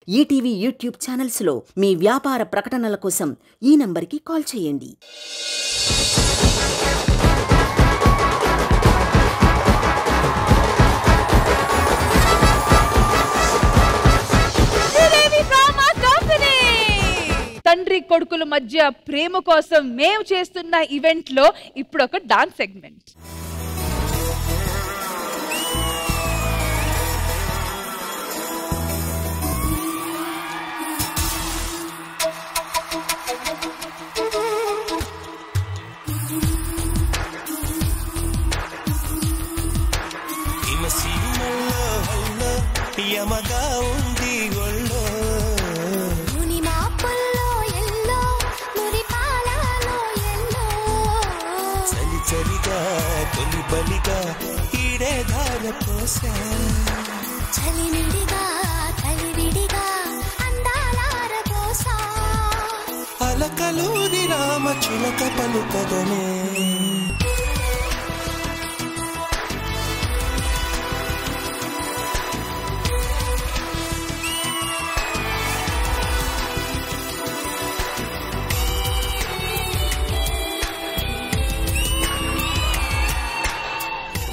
ETV YouTube ఛానల్స్లో మీ వ్యాపార ప్రకటనల కోసం ఈ నంబర్కి కాల్ చేయండి. తండ్రి కొడుకుల మధ్య ప్రేమ కోసం మేము చేస్తున్న ఈవెంట్ లో ఇప్పుడు ఒక డాన్స్ సెగ్మెంట్. అలకలూరి రామ చిలక పలుకదనే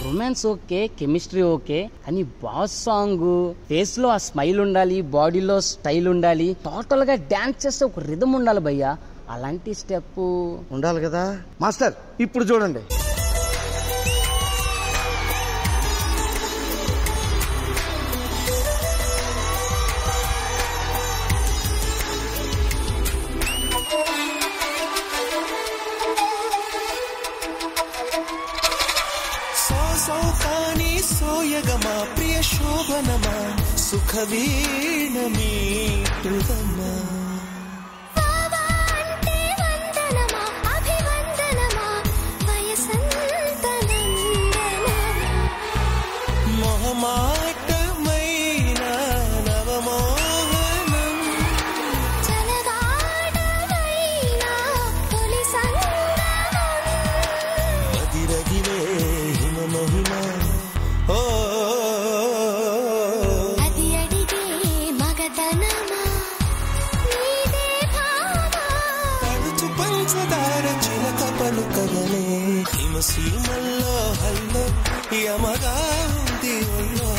రొమాన్స్ ఓకే, కెమిస్ట్రీ ఓకే, కానీ బాస్ సాంగ్ ఫేస్ లో ఆ స్మైల్ ఉండాలి, బాడీలో స్టైల్ ఉండాలి, టోటల్ గా డాన్స్ చేస్తే ఒక రిథమ్ ఉండాలి భయ్యా. అలాంటి స్టెప్ ఉండాలి కదా మాస్టర్. ఇప్పుడు చూడండి. సోయగమా ప్రియ శోభనమా సుఖవీణమీ ప్రియమా మొహమాటమైన నవమోహనం మదిరగిలే హిమమహిమ పంచదార చిలక పలుకదనే హిమసీమల్లో హల్లో యమగా ఉంది ఒళ్ళో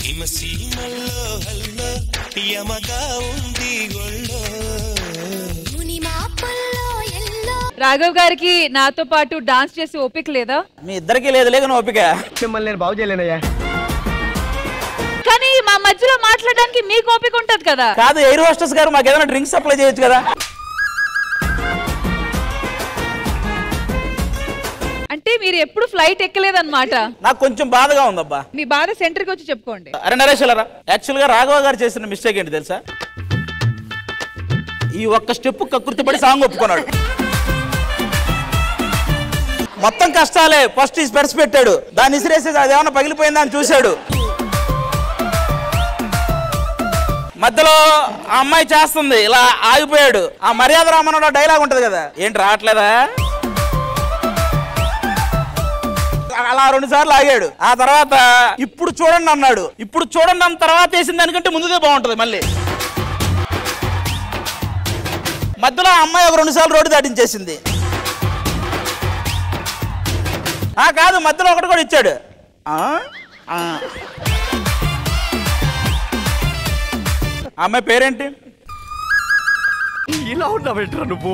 హిమసీమల్లో హల్లో యమగా ఉంది ఒళ్ళో. రాఘవ్ గారికి నాతో పాటు డాన్స్ చేసి ఓపిక లేదా? మీ ఇద్దరికి లేదు లేక ఓపిక. మిమ్మల్ని నేను బాగు చేయలేనయ్యా. కానీ మా మధ్యలో మాట్లాడడానికి మీకు ఓపిక ఉంటది కదా. కాదు, ఎయిర్ హోస్టెస్ గారు మాకు ఏదైనా డ్రింక్స్ సప్లై చేయొచ్చు కదా. అంటే మీరు ఎప్పుడు ఫ్లైట్ ఎక్కలేదన్నమాట. నాకు కొంచెం బాధగా ఉందబ్బా. మీ బాధ సెంటర్కి వచ్చి చెప్పుకోండి. అరే నరేశ్వరరా, యాక్చువల్ గా రాఘవ గారు చేసిన మిస్టేక్ ఏంటి తెలుసా? ఈ ఒక్క స్టెప్ కకృతిపడి సాంగ్ ఒప్పుకున్నాడు. మొత్తం కష్టాలే. ఫస్ట్ ఈ స్పెర్స్ పెట్టాడు, దాన్ని ఇసిరేసి అదేమన్నా పగిలిపోయిందా అని చూశాడు. మధ్యలో ఆ అమ్మాయి చేస్తుంది, ఇలా ఆగిపోయాడు. ఆ మర్యాద రామన్నలో డైలాగ్ ఉంటది కదా, ఏంటి రావట్లేదా, అలా 2 సార్లు ఆగాడు. ఆ తర్వాత ఇప్పుడు చూడండి అన్నాడు. ఇప్పుడు చూడండి అన్న తర్వాత వేసిన దానికంటే ముందుదే బాగుంటది. మళ్ళీ మధ్యలో ఆ అమ్మాయి ఒక 2 సార్లు రోడ్డు దాటించేసింది. కాదు, మధ్యలో ఒకటి కూడా ఇచ్చాడు. అమ్మాయి పేరేంటి? ఇలా ఉన్నావు నువ్వు.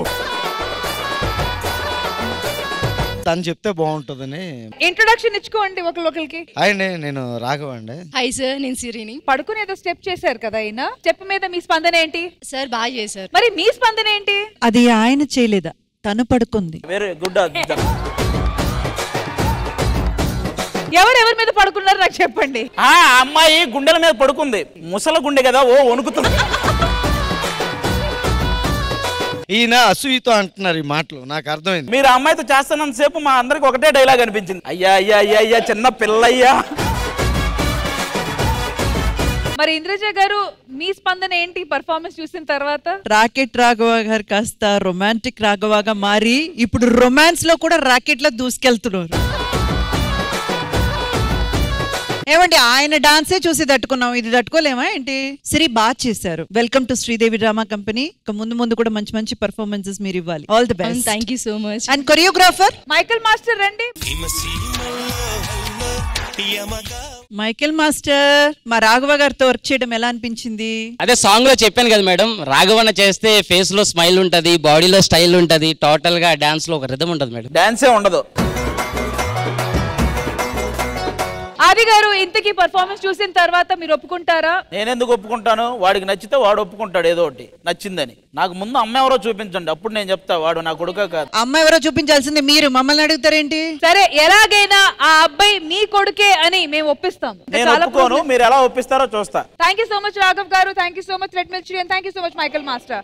తను చెప్తే బాగుంటుందని ఇంట్రొడక్షన్ ఇచ్చుకోండి ఒకరికి. అండి, నేను రాఘవ అండి. హాయ్ సార్, నేను సిరిని. పడుకుని ఏదో స్టెప్ చేశారు కదా ఆయన, స్టెప్ మీద మీ స్పందన ఏంటి? సార్ బాగా చేశారు. మరి మీ స్పందన ఏంటి? అది ఆయన చేయలేదా, తను పడుకుంది. Very good. ఎవరెవరి మీద పడుకున్నారు నాకు చెప్పండి. ఆ అమ్మాయి గుండెల మీద పడుకుంది. ముసల గుండె కదా, ఓ వణుకుతుంది. ఈయన అసూయతో అంటున్నారు ఈ మాటలు, నాకు అర్థమైంది. మీరు ఆ అమ్మాయితో చేస్తున్నంత సేపు మా అందరికి ఒకటే డైలాగ్ అనిపించింది, అయ్యా అయ్యా అయ్యా అయ్యా చిన్న పిల్లయ్యా. మరి ఇంద్రజ గారు మీ స్పందన ఏంటి పర్ఫార్మెన్స్ చూసిన తర్వాత? రాకెట్ రాఘవ గారు కాస్త రొమాంటిక్ రాఘవగా మారి ఇప్పుడు రొమాన్స్ లో కూడా రాకెట్ లో దూసుకెళ్తున్నారు. ఏమండి ఆయన డాన్సే చూసి తట్టుకున్నాం, ఇది తట్టుకోలేమా ఏంటి? సిరి బాగా చేశారు. Welcome to Sridevi drama company. ముందు ముందు కూడా మంచి మంచి పర్ఫార్మెన్సెస్ మీరు ఇవ్వాలి. All the best. Thank you so much. And choreographer Michael master రండి. మైకేల్ మాస్టర్, మా రాఘవ గారితో వర్క్ చేయడం ఎలా అనిపించింది? అదే సాంగ్ లో చెప్పాను కదా మేడం, రాఘవన్న చేస్తే ఫేస్ లో స్మైల్ ఉంటది, బాడీలో స్టైల్ ఉంటది, టోటల్ గా డాన్స్ లో ఒక రిథం ఉంటది మేడం. డాన్సే ఉండదు. ఆది గారు, ఇంతకీ పర్ఫార్మెన్స్ చూసిన తర్వాత మీరు ఒప్పుకుంటారా? నేనెందుకు ఒప్పుకుంటాను? వాడికి నచ్చితే వాడు ఒప్పుకుంటాడు ఏదో ఒకటి నచ్చిందని. నాకు ముందు అమ్మ ఎవరో చూపించండి, అప్పుడు నేను చెప్తా వాడు నా కొడుక కాదు. అమ్మ ఎవరో చూపించాల్సింది మీరు, మమ్మల్ని అడుగుతారేంటి? సరే, ఎలాగైనా ఆ అబ్బాయి మీ కొడుకే అని మేము ఒప్పిస్తాం. నేను ఒప్పుకోను, మీరు ఎలా ఒప్పిస్తారో చూస్తా. Thank you so much Raghav గారు, thank you so much red Mirchi, and thank you so much Michael master.